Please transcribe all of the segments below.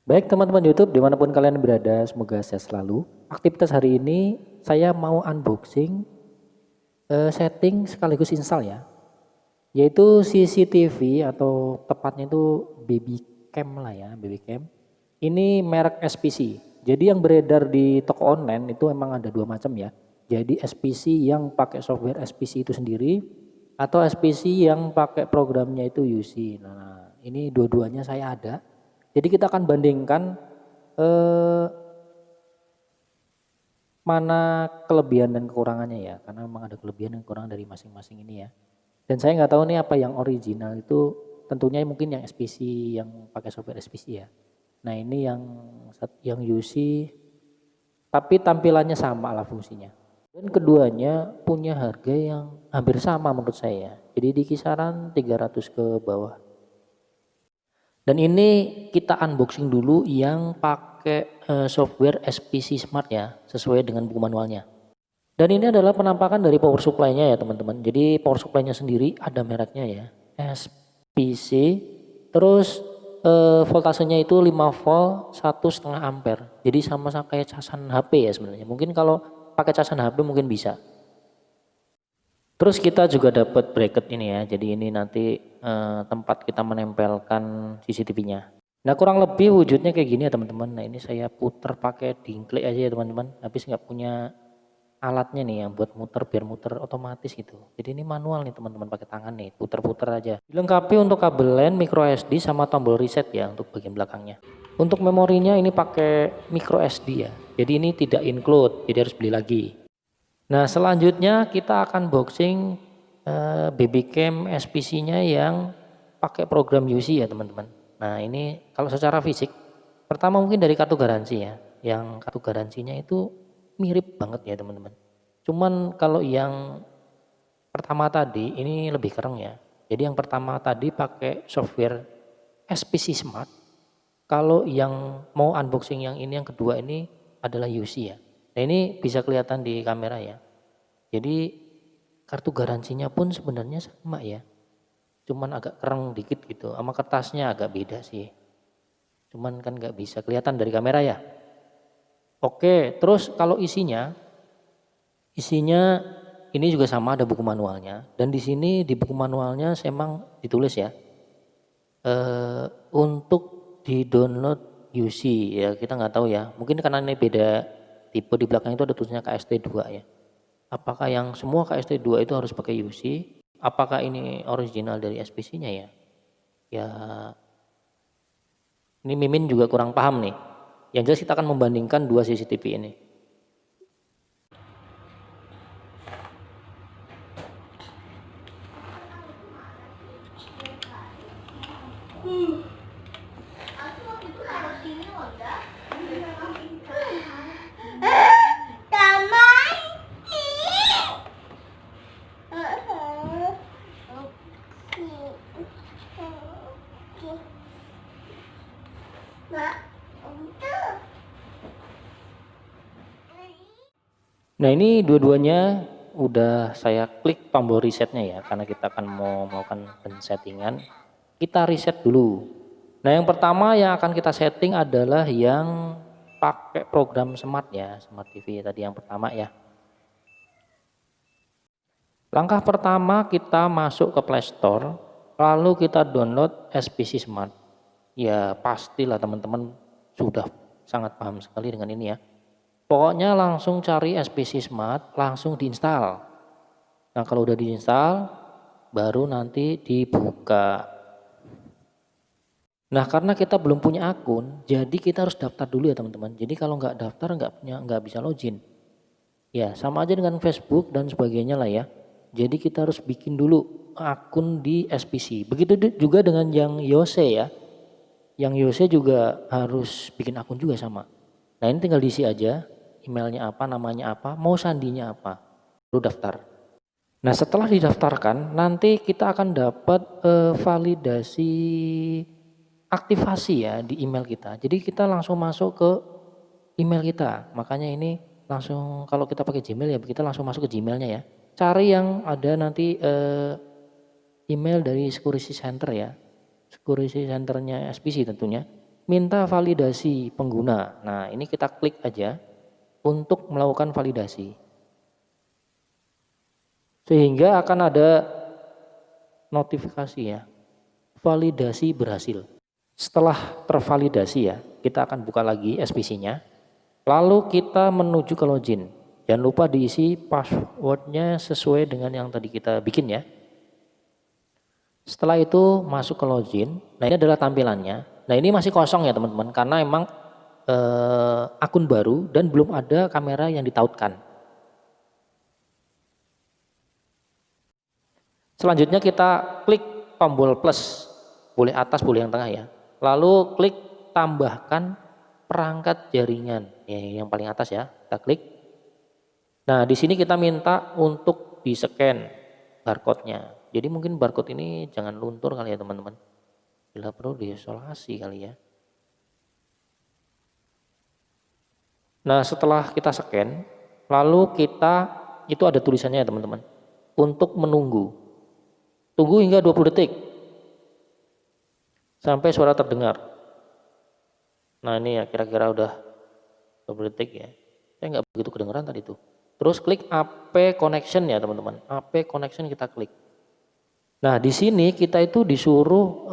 Baik teman-teman YouTube dimanapun kalian berada, semoga sehat selalu. Aktivitas hari ini saya mau unboxing, setting sekaligus install ya, yaitu CCTV atau tepatnya itu baby cam lah ya, baby cam. Ini merek SPC. Jadi yang beredar di toko online itu emang ada dua macam ya. Jadi SPC yang pakai software SPC itu sendiri atau SPC yang pakai programnya itu UC. Nah, ini dua-duanya saya ada. Jadi kita akan bandingkan eh, mana kelebihan dan kekurangannya ya, karena memang ada kelebihan dan kekurangan dari masing-masing ini ya. Dan saya nggak tahu nih apa yang original itu, tentunya mungkin yang SPC yang pakai software SPC ya. Nah ini yang UC tapi tampilannya sama lah fungsinya. Dan keduanya punya harga yang hampir sama menurut saya. Jadi di kisaran 300 ke bawah. Dan ini kita unboxing dulu yang pakai software SPC Smart ya, sesuai dengan buku manualnya. Dan ini adalah penampakan dari power supply-nya ya teman-teman. Jadi power supply-nya sendiri ada mereknya ya, SPC. Terus voltasenya itu 5 volt 1,5 ampere. Jadi sama-sama kayak casan HP ya sebenarnya. Mungkin kalau pakai casan HP mungkin bisa. Terus kita juga dapat bracket ini ya. Jadi ini nanti tempat kita menempelkan CCTV-nya. Nah kurang lebih wujudnya kayak gini ya teman-teman. Nah ini saya puter pakai dingklik aja ya teman-teman. Habis nggak punya alatnya nih yang buat muter biar muter otomatis gitu. Jadi ini manual nih teman-teman pakai tangan nih, puter-puter aja. Dilengkapi untuk kabel LAN, micro SD sama tombol reset ya untuk bagian belakangnya. Untuk memorinya ini pakai micro SD ya. Jadi ini tidak include, jadi harus beli lagi. Nah selanjutnya kita akan boxing baby cam SPC-nya yang pakai program UC ya teman-teman. Nah ini kalau secara fisik, pertama mungkin dari kartu garansi ya. Yang kartu garansinya itu mirip banget ya teman-teman. Cuman kalau yang pertama tadi ini lebih keren ya. Jadi yang pertama tadi pakai software SPC Smart. Kalau yang mau unboxing yang ini yang kedua ini adalah UC ya. Nah ini bisa kelihatan di kamera ya. Jadi kartu garansinya pun sebenarnya sama ya. Cuman agak kereng dikit gitu. Sama kertasnya agak beda sih. Cuman kan nggak bisa kelihatan dari kamera ya. Oke, terus kalau isinya ini juga sama ada buku manualnya. Dan di sini di buku manualnya saya emang ditulis ya. Untuk di download UC ya kita nggak tahu ya. Mungkin karena ini beda tipe di belakang itu ada tulisannya KST2 ya. Apakah yang semua KST2 itu harus pakai UC? Apakah ini original dari SPC-nya ya? Ya, ini Mimin juga kurang paham nih. Yang jelas kita akan membandingkan dua CCTV ini. Nah ini dua-duanya udah saya klik tombol resetnya ya karena kita akan mau melakukan settingan. Kita reset dulu. Nah yang pertama yang akan kita setting adalah yang pakai program smart ya, smart TV tadi yang pertama ya. Langkah pertama kita masuk ke Play Store, lalu kita download SPC Smart. Ya pastilah teman-teman sudah sangat paham sekali dengan ini ya. Pokoknya langsung cari SPC Smart, langsung diinstal. Nah kalau udah diinstal, baru nanti dibuka. Nah karena kita belum punya akun, jadi kita harus daftar dulu ya teman-teman. Jadi kalau nggak daftar nggak bisa login. Ya sama aja dengan Facebook dan sebagainya lah ya. Jadi kita harus bikin dulu akun di SPC. Begitu juga dengan yang Yose ya. Yang Yose juga harus bikin akun juga sama. Nah ini tinggal diisi aja emailnya apa, namanya apa, mau sandinya apa, lalu daftar. Nah setelah didaftarkan nanti kita akan dapat validasi aktivasi ya di email kita. Jadi kita langsung masuk ke email kita. Makanya ini langsung kalau kita pakai Gmail ya kita langsung masuk ke Gmailnya ya. Cari yang ada nanti email dari security center ya. Security centernya SPC tentunya. minta validasi pengguna. Nah, ini kita klik aja untuk melakukan validasi. Sehingga akan ada notifikasi ya, validasi berhasil. Setelah tervalidasi ya, kita akan buka lagi SPC-nya. Lalu kita menuju ke login. Jangan lupa diisi passwordnya sesuai dengan yang tadi kita bikin ya. Setelah itu masuk ke login. Nah, ini adalah tampilannya. Nah, ini masih kosong ya teman-teman, karena emang akun baru dan belum ada kamera yang ditautkan. Selanjutnya kita klik tombol plus, boleh atas boleh yang tengah ya. Lalu klik tambahkan perangkat jaringan, ya, yang paling atas ya, kita klik. Nah, di sini kita minta untuk di-scan barcode-nya. Jadi mungkin barcode ini jangan luntur kali ya teman-teman. Bila perlu diisolasi kali ya. Nah, setelah kita scan, lalu kita, itu ada tulisannya ya teman-teman, untuk menunggu. Tunggu hingga 20 detik sampai suara terdengar. Nah, ini ya kira-kira udah 20 detik ya. Saya nggak begitu kedengeran tadi tuh. Terus klik AP connection ya teman-teman. AP connection kita klik. Nah, di sini kita itu disuruh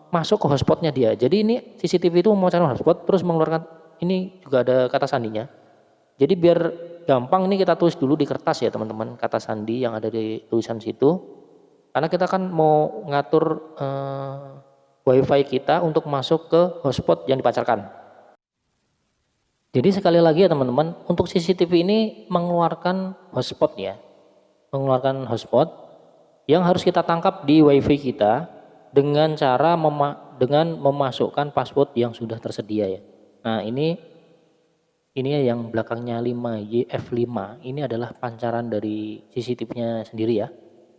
masuk ke hotspotnya dia. Jadi ini CCTV itu mau cari hotspot terus mengeluarkan, ini juga ada kata sandinya. Jadi biar gampang ini kita tulis dulu di kertas ya teman-teman, kata sandi yang ada di tulisan situ. Karena kita kan mau ngatur wifi kita untuk masuk ke hotspot yang dipacarkan. Jadi sekali lagi ya teman-teman, untuk CCTV ini mengeluarkan hotspot ya. Mengeluarkan hotspot yang harus kita tangkap di wifi kita dengan cara dengan memasukkan password yang sudah tersedia ya. Nah, ini yang belakangnya 5YF5 ini adalah pancaran dari CCTV-nya sendiri ya.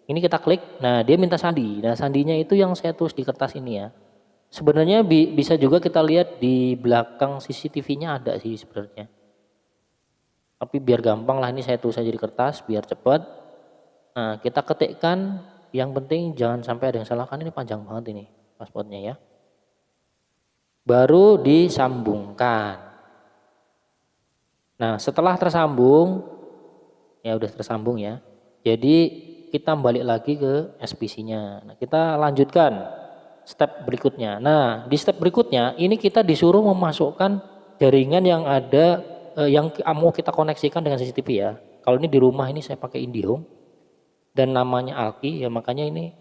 Ini kita klik, nah dia minta sandi. Nah, sandinya itu yang saya tulis di kertas ini ya. Sebenarnya bisa juga kita lihat di belakang CCTV-nya ada sih sebenarnya. Tapi biar gampang lah, ini saya tulis aja di kertas biar cepat. Nah, kita ketikkan, yang penting jangan sampai ada yang salah, kan ini panjang banget ini passwordnya ya. Baru disambungkan. Nah, setelah tersambung, ya udah tersambung ya. Jadi kita balik lagi ke SPC-nya. Nah, kita lanjutkan step berikutnya. Nah, di step berikutnya ini kita disuruh memasukkan jaringan yang ada yang mau kita koneksikan dengan CCTV ya. Kalau ini di rumah ini saya pakai IndiHome dan namanya Alki ya, makanya ini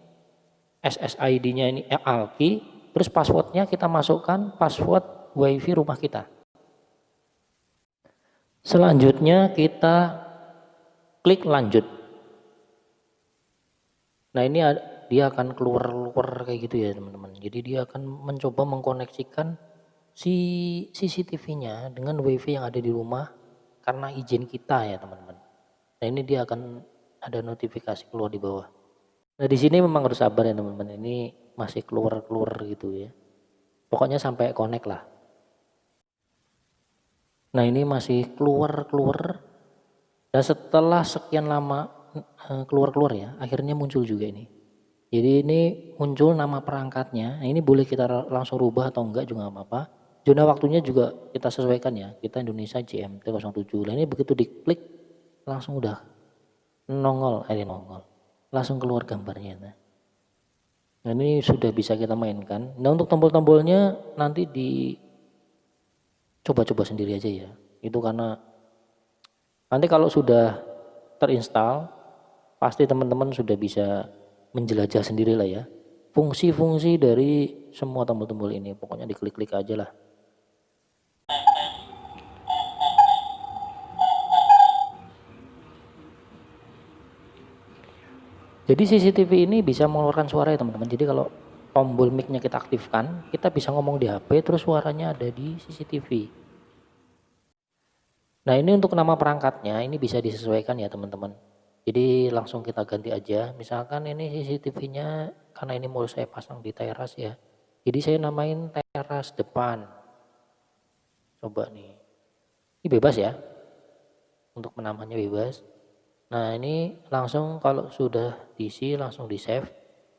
SSID-nya ini Alki, terus passwordnya kita masukkan password WiFi rumah kita. Selanjutnya kita klik lanjut. Nah, ini dia akan keluar kayak gitu ya teman-teman. Jadi dia akan mencoba mengkoneksikan si CCTV-nya dengan WiFi yang ada di rumah karena izin kita ya teman-teman. Nah, ini dia akan ada notifikasi keluar di bawah. Nah, di sini memang harus sabar ya teman-teman. Ini masih keluar gitu ya. Pokoknya sampai connect lah. Nah, ini masih keluar. Dan setelah sekian lama keluar ya, akhirnya muncul juga ini. Jadi ini muncul nama perangkatnya. Nah, ini boleh kita langsung rubah atau enggak juga nggak apa-apa. Zona waktunya juga kita sesuaikan ya. Kita Indonesia GMT 07. Nah, ini begitu diklik langsung udah nongol. Langsung keluar gambarnya. Nah, ini sudah bisa kita mainkan. Nah, untuk tombol-tombolnya nanti coba sendiri aja ya. Itu karena nanti kalau sudah terinstall pasti teman-teman sudah bisa menjelajah sendiri lah ya fungsi-fungsi dari semua tombol-tombol ini. Pokoknya diklik-klik aja lah. Jadi CCTV ini bisa mengeluarkan suara ya teman-teman. Jadi kalau tombol mic-nya kita aktifkan, kita bisa ngomong di HP terus suaranya ada di CCTV. Nah, ini untuk nama perangkatnya ini bisa disesuaikan ya teman-teman. Jadi langsung kita ganti aja. Misalkan ini CCTV-nya karena ini mau saya pasang di teras ya. Jadi saya namain teras depan. Coba nih. Ini bebas ya. Untuk menamanya bebas. Nah, ini langsung kalau sudah diisi langsung di save.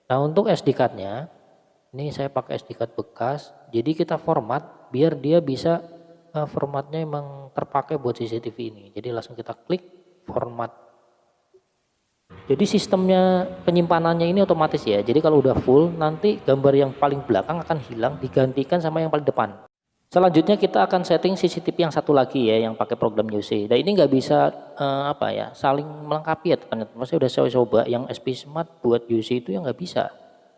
Nah, untuk SD card-nya Ini saya pakai SD card bekas. Jadi kita format biar dia bisa formatnya emang terpakai buat CCTV ini. Jadi langsung kita klik format. Jadi sistemnya penyimpanannya ini otomatis ya. Jadi kalau udah full nanti gambar yang paling belakang akan hilang digantikan sama yang paling depan. Selanjutnya kita akan setting CCTV yang satu lagi ya yang pakai program UC. Dan ini nggak bisa apa ya saling melengkapi ya teman-teman. Saya udah coba yang SP Smart buat UC itu yang nggak bisa,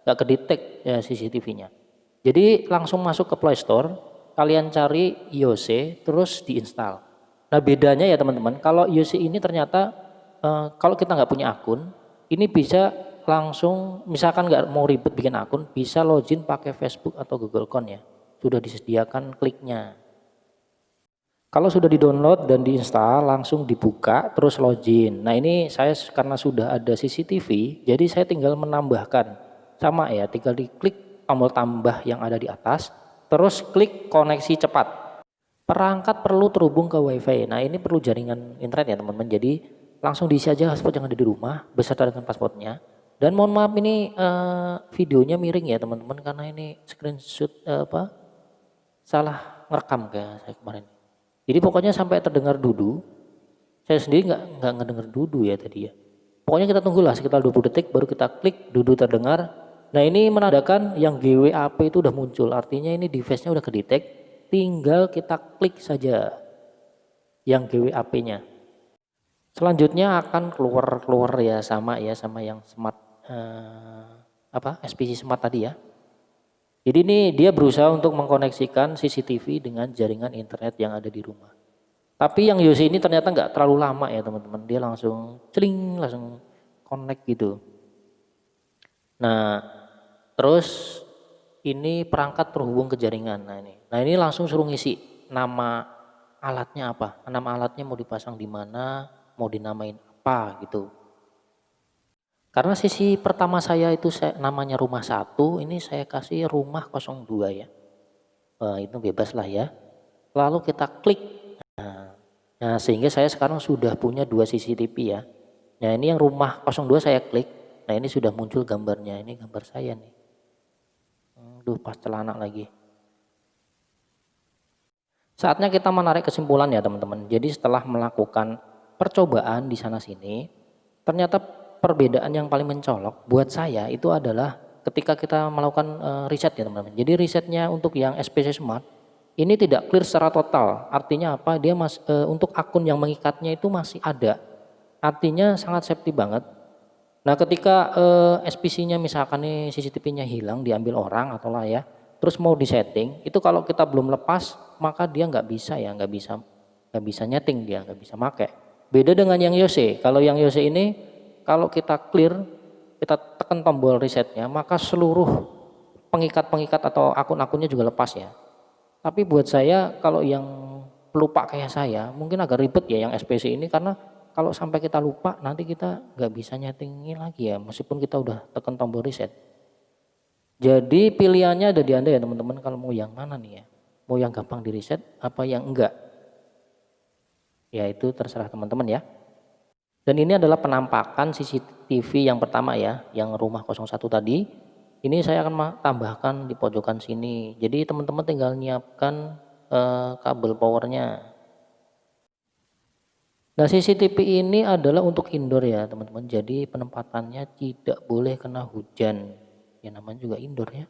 nggak kedetek ya CCTV-nya. Jadi langsung masuk ke Play Store, kalian cari IOC terus diinstal. Nah bedanya ya teman-teman, kalau IOC ini ternyata kalau kita nggak punya akun, ini bisa langsung misalkan nggak mau ribet bikin akun, bisa login pakai Facebook atau Google Account ya. Sudah disediakan kliknya. Kalau sudah di-download dan diinstal, langsung dibuka terus login. Nah ini saya karena sudah ada CCTV, jadi saya tinggal menambahkan. Sama ya, tinggal diklik tombol tambah yang ada di atas, terus klik koneksi cepat. Perangkat perlu terhubung ke WiFi. Nah ini perlu jaringan internet ya teman-teman. Jadi langsung diisi aja hotspot yang ada di rumah beserta dengan passwordnya. Dan mohon maaf ini videonya miring ya teman-teman karena ini screenshot salah ngerekam kayak saya kemarin. Jadi pokoknya sampai terdengar dudu. Saya sendiri nggak ngedenger dudu ya tadi ya. Pokoknya kita tunggulah sekitar 20 detik baru kita klik dudu terdengar. Nah ini menandakan yang GWAP itu udah muncul. Artinya ini device-nya udah kedetek. Tinggal kita klik saja yang GWAP-nya. Selanjutnya akan keluar ya sama yang smart SPC Smart tadi ya. Jadi ini dia berusaha untuk mengkoneksikan CCTV dengan jaringan internet yang ada di rumah. Tapi yang Yosi ini ternyata nggak terlalu lama ya teman-teman. Dia langsung celing, langsung connect gitu. Nah, terus ini perangkat terhubung ke jaringan. Nah ini langsung suruh ngisi nama alatnya apa. Nama alatnya mau dipasang di mana, mau dinamain apa gitu. Karena sisi pertama saya itu namanya rumah 1, ini saya kasih rumah 02 ya. Itu bebas lah ya. Lalu kita klik. Nah sehingga saya sekarang sudah punya 2 CCTV ya. Nah ini yang rumah 02 saya klik. Nah ini sudah muncul gambarnya. Ini gambar saya nih. Duh pas celana lagi. Saatnya kita menarik kesimpulan ya teman-teman. Jadi setelah melakukan percobaan di sana sini, ternyata perbedaan yang paling mencolok buat saya itu adalah ketika kita melakukan riset ya teman-teman. Jadi risetnya untuk yang SPC Smart ini tidak clear secara total. Artinya apa? Dia untuk akun yang mengikatnya itu masih ada. Artinya sangat safety banget. Nah ketika SPC-nya misalkan nih CCTV-nya hilang diambil orang atau lah ya, terus mau disetting itu kalau kita belum lepas maka dia nggak bisa nyeting, dia nggak bisa make. Beda dengan yang Yose. Kalau yang Yose ini kalau kita clear, kita tekan tombol resetnya, maka seluruh pengikat-pengikat atau akun-akunnya juga lepas ya. Tapi buat saya kalau yang pelupa kayak saya, mungkin agak ribet ya yang SPC ini karena kalau sampai kita lupa nanti kita nggak bisa nyetingin lagi ya, meskipun kita udah tekan tombol reset. Jadi pilihannya ada di Anda ya teman-teman kalau mau yang mana nih ya. Mau yang gampang di reset apa yang enggak. Ya itu terserah teman-teman ya. Dan ini adalah penampakan CCTV yang pertama ya, yang rumah 01 tadi. Ini saya akan tambahkan di pojokan sini. Jadi teman-teman tinggal nyiapkan kabel powernya. Nah CCTV ini adalah untuk indoor ya teman-teman. Jadi penempatannya tidak boleh kena hujan. Ya namanya juga indoor ya.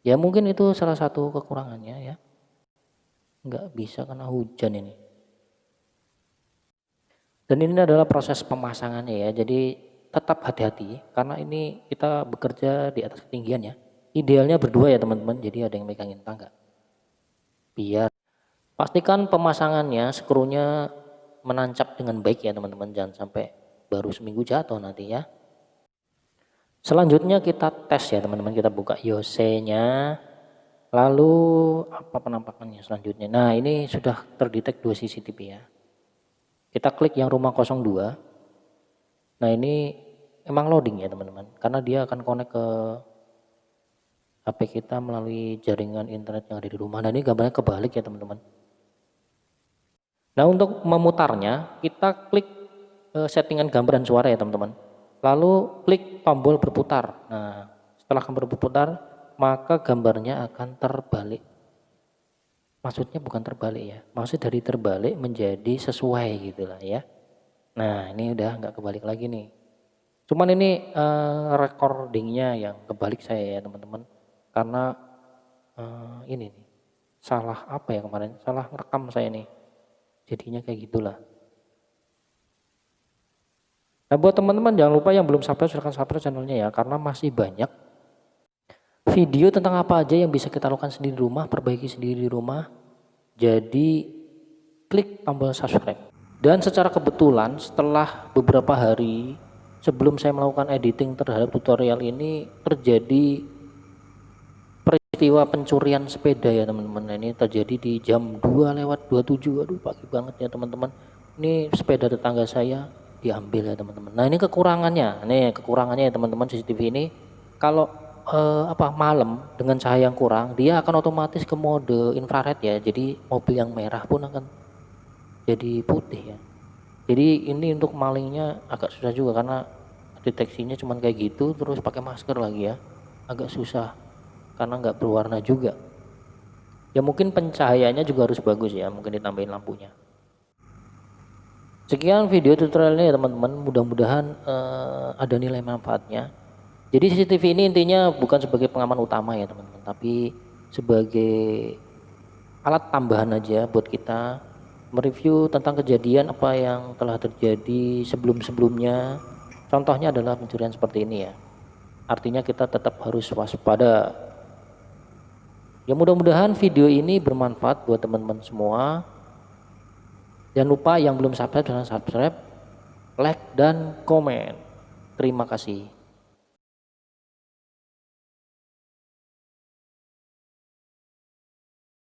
Ya mungkin itu salah satu kekurangannya ya. Nggak bisa kena hujan ini. Dan ini adalah proses pemasangannya ya. Jadi tetap hati-hati karena ini kita bekerja di atas ketinggian ya. Idealnya berdua ya teman-teman. Jadi ada yang megangin tangga. Biar pastikan pemasangannya skrunya menancap dengan baik ya teman-teman. Jangan sampai baru seminggu jatuh nanti ya. Selanjutnya kita tes ya teman-teman. Kita buka IOC-nya. Lalu apa penampakannya selanjutnya. Nah ini sudah terdetek 2 CCTV ya. Kita klik yang rumah 02. Nah ini emang loading ya teman-teman. Karena dia akan connect ke HP kita melalui jaringan internet yang ada di rumah. Nah ini gambarnya kebalik ya teman-teman. Nah untuk memutarnya kita klik settingan gambar dan suara ya teman-teman. Lalu klik tombol berputar. Nah setelah gambar berputar maka gambarnya akan terbalik. Maksudnya bukan terbalik ya, maksud dari terbalik menjadi sesuai gitu lah ya. Nah ini udah nggak kebalik lagi nih. Cuman ini recordingnya yang kebalik saya ya teman-teman. Karena ini nih, salah apa ya kemarin, salah rekam saya nih. Jadinya kayak gitulah. Nah buat teman-teman jangan lupa yang belum subscribe silahkan subscribe channelnya ya. Karena masih banyak video tentang apa aja yang bisa kita lakukan sendiri di rumah, perbaiki sendiri di rumah. Jadi klik tombol subscribe. Dan secara kebetulan setelah beberapa hari sebelum saya melakukan editing terhadap tutorial ini terjadi peristiwa pencurian sepeda ya teman-teman. Ini terjadi di jam 2:27. Aduh pagi banget ya teman-teman. Ini sepeda tetangga saya diambil ya teman-teman. Nah ini kekurangannya. Nih kekurangannya ya teman-teman CCTV ini. Kalau malam dengan cahaya yang kurang, dia akan otomatis ke mode infrared ya. Jadi mobil yang merah pun akan jadi putih ya. Jadi ini untuk malingnya agak susah juga karena deteksinya cuman kayak gitu, terus pakai masker lagi ya, agak susah karena nggak berwarna juga. Ya mungkin pencahayaannya juga harus bagus ya, mungkin ditambahin lampunya. Sekian video tutorialnya ya teman-teman, mudah-mudahan ada nilai manfaatnya. Jadi CCTV ini intinya bukan sebagai pengaman utama ya teman-teman, tapi sebagai alat tambahan aja buat kita mereview tentang kejadian apa yang telah terjadi sebelum-sebelumnya. Contohnya adalah pencurian seperti ini ya. Artinya kita tetap harus waspada. Ya mudah-mudahan video ini bermanfaat buat teman-teman semua. Jangan lupa yang belum subscribe jangan subscribe, like dan komen. Terima kasih.